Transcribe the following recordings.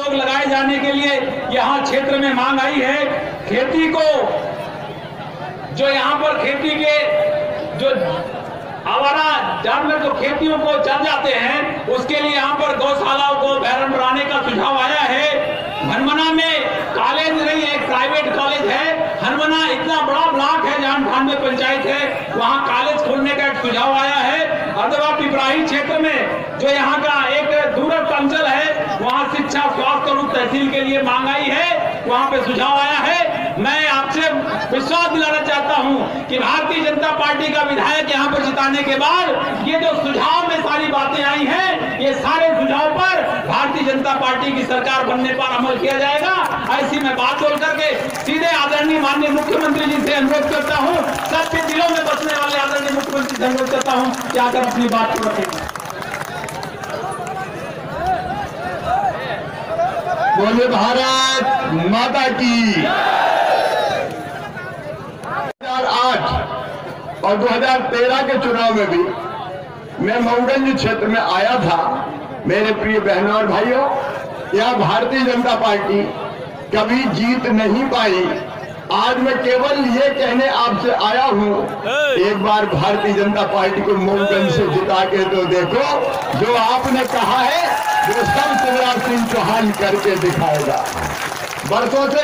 उद्योग लगाए जाने के लिए यहाँ क्षेत्र में मांग आई है। खेती को जो यहाँ पर खेती के जो आवारा जानवर जो खेतियों को चल जाते हैं, उसके लिए यहाँ पर गौशालाओं को बैरन बनाने का सुझाव आया है। हनुमाना में कॉलेज नहीं, एक प्राइवेट कॉलेज है। हनुमाना इतना बड़ा ब्लॉक है जहाँ 98 पंचायत है, वहाँ कॉलेज खोलने का एक सुझाव आया है। अथवा पिपराही क्षेत्र में जो यहाँ का एक दूरस्थ अंचल है, वहाँ शिक्षा स्वास्थ्य और तहसील के लिए मांग आई है, वहाँ पे सुझाव आया है। मैं आपसे विश्वास दिलाना चाहता हूँ कि भारतीय जनता पार्टी का विधायक यहाँ पर जिताने के बाद ये जो सुझाव में सारी बातें आई हैं, ये सारे सुझाव पर भारतीय जनता पार्टी की सरकार बनने पर अमल किया जाएगा। ऐसी मैं बात बोल करके सीधे आदरणीय माननीय मुख्यमंत्री जी से अनुरोध करता हूँ, सबके दिलों में बसने वाले आदरणीय मुख्यमंत्री से अनुरोध करता हूँ कि आकर अपनी बात को रखें। बोले भारत माता की। 2008 और 2013 के चुनाव में भी मैं मऊगंज क्षेत्र में आया था। मेरे प्रिय बहनों और भाइयों, यह भारतीय जनता पार्टी कभी जीत नहीं पाई। आज मैं केवल ये कहने आपसे आया हूँ, एक बार भारतीय जनता पार्टी को मऊगंज से जिता के तो देखो, जो आपने कहा है वो सब शिवराज सिंह चौहान करके दिखाएगा। बरसों से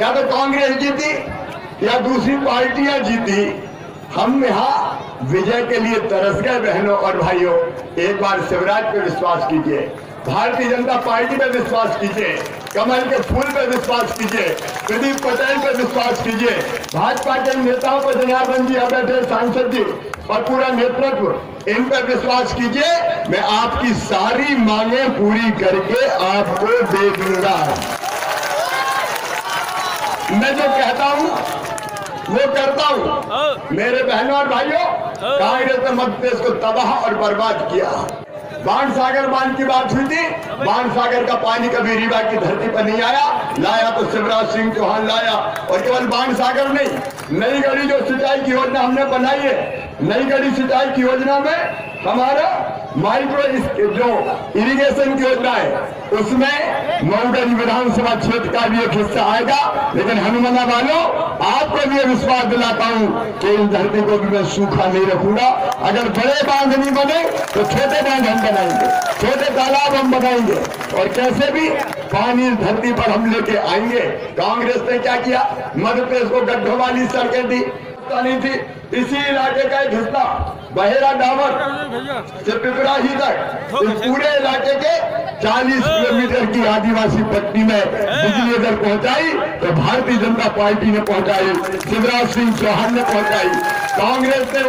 या तो कांग्रेस जीती या दूसरी पार्टियां जीती, हम यहाँ विजय के लिए तरस गए। बहनों और भाइयों, एक बार शिवराज पे विश्वास कीजिए, भारतीय जनता पार्टी पे विश्वास कीजिए, कमल के फूल पे विश्वास कीजिए, प्रदीप पटेल पे विश्वास कीजिए, भाजपा के नेताओं पर, जनार्दन जी अब बैठे सांसद जी और पूरा नेतृत्व, इन पर विश्वास कीजिए। मैं आपकी सारी मांगे पूरी करके आपको दे दूंगा। मैं जो कहता हूँ वो करता हूँ। मेरे बहनों और भाइयों, कांग्रेस ने मध्य प्रदेश को तबाह और बर्बाद किया। बाणसागर बांध की बात हुई थी, बाणसागर का पानी कभी रीवा की धरती पर नहीं आया, लाया तो शिवराज सिंह चौहान लाया। और केवल बाणसागर नहीं, नई गढ़ी जो सिंचाई की योजना हमने बनाई है, नई गढ़ी सिंचाई की योजना में हमारा माइक्रो जो इरिगेशन की योजना है, उसमें मऊगंज विधानसभा क्षेत्र का भी एक हिस्सा आएगा। लेकिन हनुमाना वालों, आपको भी विश्वास दिलाता हूँ कि इस धरती को भी मैं सूखा नहीं रखूंगा। अगर बड़े बांध नहीं बने तो छोटे बांध हम बनाएंगे, छोटे तालाब हम बनाएंगे, और कैसे भी पानी इस धरती पर हम लेके आएंगे। कांग्रेस ने क्या किया, मध्य प्रदेश को गड्ढों वाली सड़कें दी, नहीं थी। इसी इलाके का एक हिस्सा बहेरा डामर से पिपराही तक, इस पूरे इलाके के 40 किलोमीटर की आदिवासी पट्टी में बिजली अगर पहुंचाई तो भारतीय जनता पार्टी ने पहुंचाई, शिवराज सिंह चौहान ने पहुंचाई। कांग्रेस ने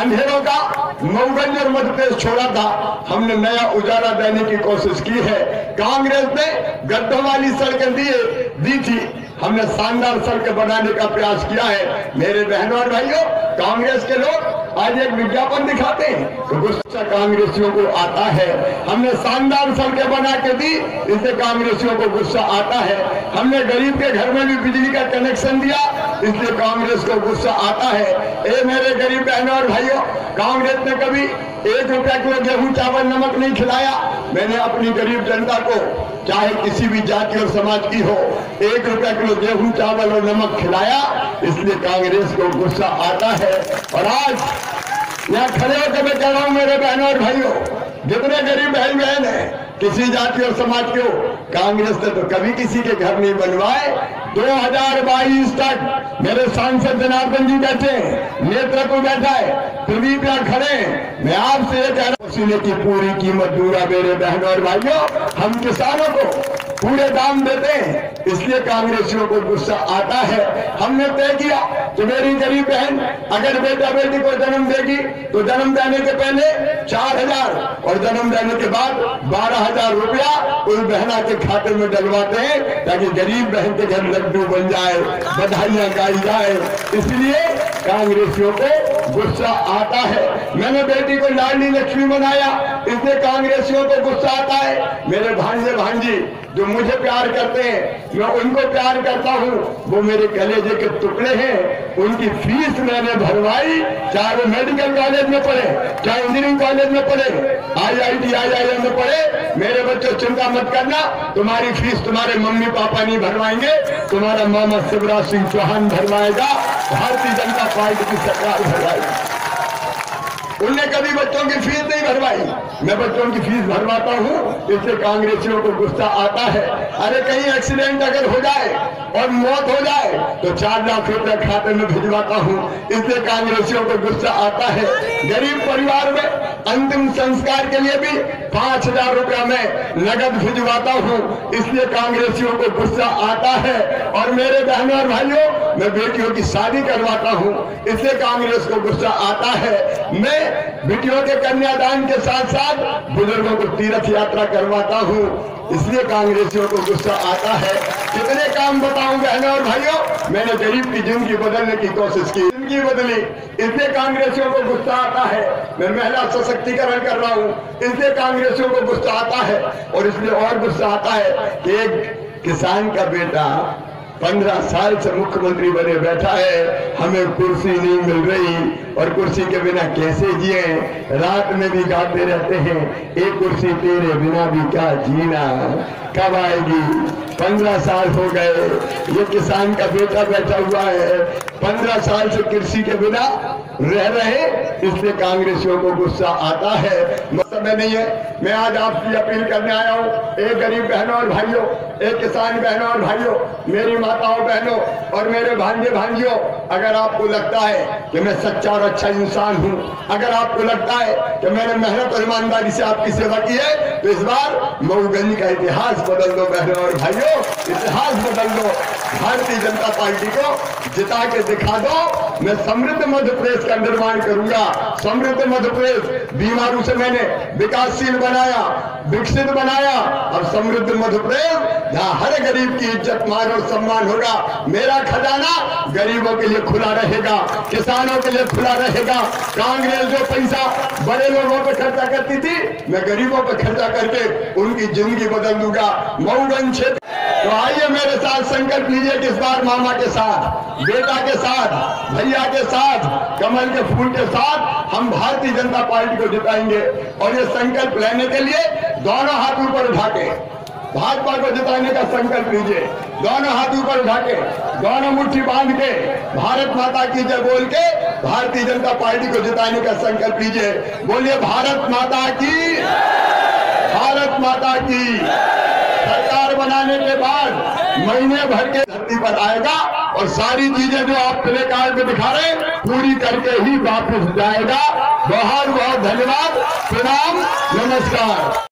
अंधेरों का मऊगंज और मध्य प्रदेश छोड़ा था, हमने नया उजाला देने की कोशिश की है। कांग्रेस ने गड्ढों वाली सड़कें दी थी, हमने शानदार सड़कें बनाने का प्रयास किया है। मेरे बहनों और भाइयों, कांग्रेस के लोग आज एक विज्ञापन दिखाते हैं तो गुस्सा कांग्रेसियों को आता है। हमने शानदार सड़कें बना के दी, इससे कांग्रेसियों को गुस्सा आता है। हमने गरीब के घर में भी बिजली का कनेक्शन दिया, इसलिए कांग्रेस को गुस्सा आता है। ए मेरे गरीब बहनों और भाइयों, कांग्रेस ने कभी 1 रुपया किलो गेहूं चावल नमक नहीं खिलाया। मैंने अपनी गरीब जनता को, चाहे किसी भी जाति और समाज की हो, 1 रुपया किलो गेहूं चावल और नमक खिलाया, इसलिए कांग्रेस को गुस्सा आता है। और आज यहाँ खड़े होकर मैं कह रहा हूँ मेरे बहनों और भाइयों, जितने गरीब बहन है, किसी जाति और समाज के हो, कांग्रेस ने तो कभी किसी के घर नहीं बनवाए। 2022 तक मेरे सांसद जनार्दन जी बैठे, नेतृत्व बैठा है, प्रदीप यहाँ खड़े हैं। मैं आपसे ये कह रहा हूँ, पसीने की पूरी कीमत दूंगा मेरे बहनों और भाइयों। हम किसानों को पूरे दाम देते हैं, इसलिए कांग्रेसियों को गुस्सा आता है। हमने तय किया कि मेरी गरीब बहन अगर बेटा बेटी को जन्म देगी तो जन्म देने के पहले 4,000 और जन्म देने के बाद 12,000 रुपया उस बहना के खाते में डलवाते हैं, ताकि गरीब बहन के घर लड्डू बन जाए, बधाइयां गाई जाए। इसलिए कांग्रेसियों को गुस्सा आता है। मैंने बेटी को लाडली लक्ष्मी बनाया, इसलिए कांग्रेसियों को गुस्सा आता है। मेरे भांजे भांजी जो मुझे प्यार करते हैं, मैं उनको प्यार करता हूँ, वो मेरे कलेजे के टुकड़े हैं। उनकी फीस मैंने भरवाई, चाहे वो मेडिकल कॉलेज में पढ़े, चाहे इंजीनियरिंग कॉलेज में पढ़े, IIT IIM में पढ़े। मेरे बच्चों चिंता मत करना, तुम्हारी फीस तुम्हारे मम्मी पापा नहीं भरवाएंगे, तुम्हारा मामा शिवराज सिंह चौहान भरवाएगा, भारतीय जनता पार्टी की सरकार भरवाएगी। उनने कभी बच्चों की फीस नहीं भरवाई, मैं बच्चों की फीस भरवाता हूँ। इससे कांग्रेसियों को गुस्सा आता है। अरे कहीं एक्सीडेंट अगर हो जाए और मौत हो जाए तो 4 लाख रुपए खाते में भिजवाता हूँ, इसलिए कांग्रेसियों को गुस्सा आता है। गरीब परिवार में अंतिम संस्कार के लिए भी 5,000 रुपया मैं नगद भिजवाता हूँ, इसलिए कांग्रेसियों को गुस्सा आता है। और मेरे बहनों और भाइयों, मैं बेटियों की शादी करवाता हूँ, इसलिए कांग्रेस को गुस्सा आता है। मैं बेटियों के कन्यादान के साथ साथ बुजुर्गों को तीर्थ यात्रा करवाता हूँ, इसलिए कांग्रेसियों को गुस्सा आता है। कितने काम बताऊं बहनों और भाइयों, मैंने गरीब की जिंदगी बदलने की कोशिश की, जिंदगी बदली, इसलिए कांग्रेसियों को गुस्सा आता है। मैं महिला सशक्तिकरण कर रहा हूँ, इसलिए कांग्रेसियों को गुस्सा आता है। और इसलिए और गुस्सा आता है कि एक किसान का बेटा 15 साल से मुख्यमंत्री बने बैठा है, हमें कुर्सी नहीं मिल रही, और कुर्सी के बिना कैसे जिए, रात में भी गाते रहते हैं, एक कुर्सी तेरे बिना भी क्या जीना, कब आएगी। 15 साल हो गए, ये किसान का बेटा बैठा हुआ है, 15 साल से कुर्सी के बिना रह रहे, इसलिए कांग्रेसियों को गुस्सा आता है। समय नहीं है, मैं आज आपकी अपील करने आया हूँ। एक गरीब बहनों और भाइयों, एक किसान बहनों और भाइयों, मेरी माताओं बहनों और मेरे भांजे भांजियों, अगर आपको लगता है कि मैं सच्चा और अच्छा इंसान हूँ, अगर आपको लगता है कि मैंने मेहनत और ईमानदारी से आपकी सेवा की है, तो इस बार मऊगंज का इतिहास बदल दो बहनों और भाइयों, इतिहास बदल दो। भारतीय जनता पार्टी को जिता के दिखा दो। मैं समृद्ध मध्य प्रदेश का निर्माण करूंगा। समृद्ध मध्य प्रदेश बीमारू से मैंने विकासशील बनाया, विकसित बनाया। और समृद्ध मध्य प्रदेश जहाँ हर गरीब की इज्जत मान और सम्मान होगा। मेरा खजाना गरीबों के लिए खुला रहेगा, किसानों के लिए खुला रहेगा। कांग्रेस जो पैसा बड़े लोगों पर खर्चा करती थी, मैं गरीबों पर खर्चा करके उनकी जिंदगी बदल दूंगा। मऊगंज क्षेत्र, तो आइए मेरे साथ संकल्प लीजिए कि इस बार मामा के साथ, बेटा के साथ, भैया के साथ, कमल के फूल के साथ हम भारतीय जनता पार्टी को जिताएंगे। और ये संकल्प लेने के लिए दोनों हाथ ऊपर उठा के भाजपा को जिताने का संकल्प लीजिए। दोनों हाथ ऊपर उठा के, दोनों मुट्ठी बांध के, भारत माता की जय बोल के भारतीय जनता पार्टी को जिताने का संकल्प लीजिए। बोलिए भारत माता की, भारत माता की। सरकार बनाने के बाद महीने भर के धरती पर आएगा और सारी चीजें जो आप प्ले कार्ड में दिखा रहे पूरी करके ही वापस जाएगा। बहुत बहुत धन्यवाद, प्रणाम, नमस्कार।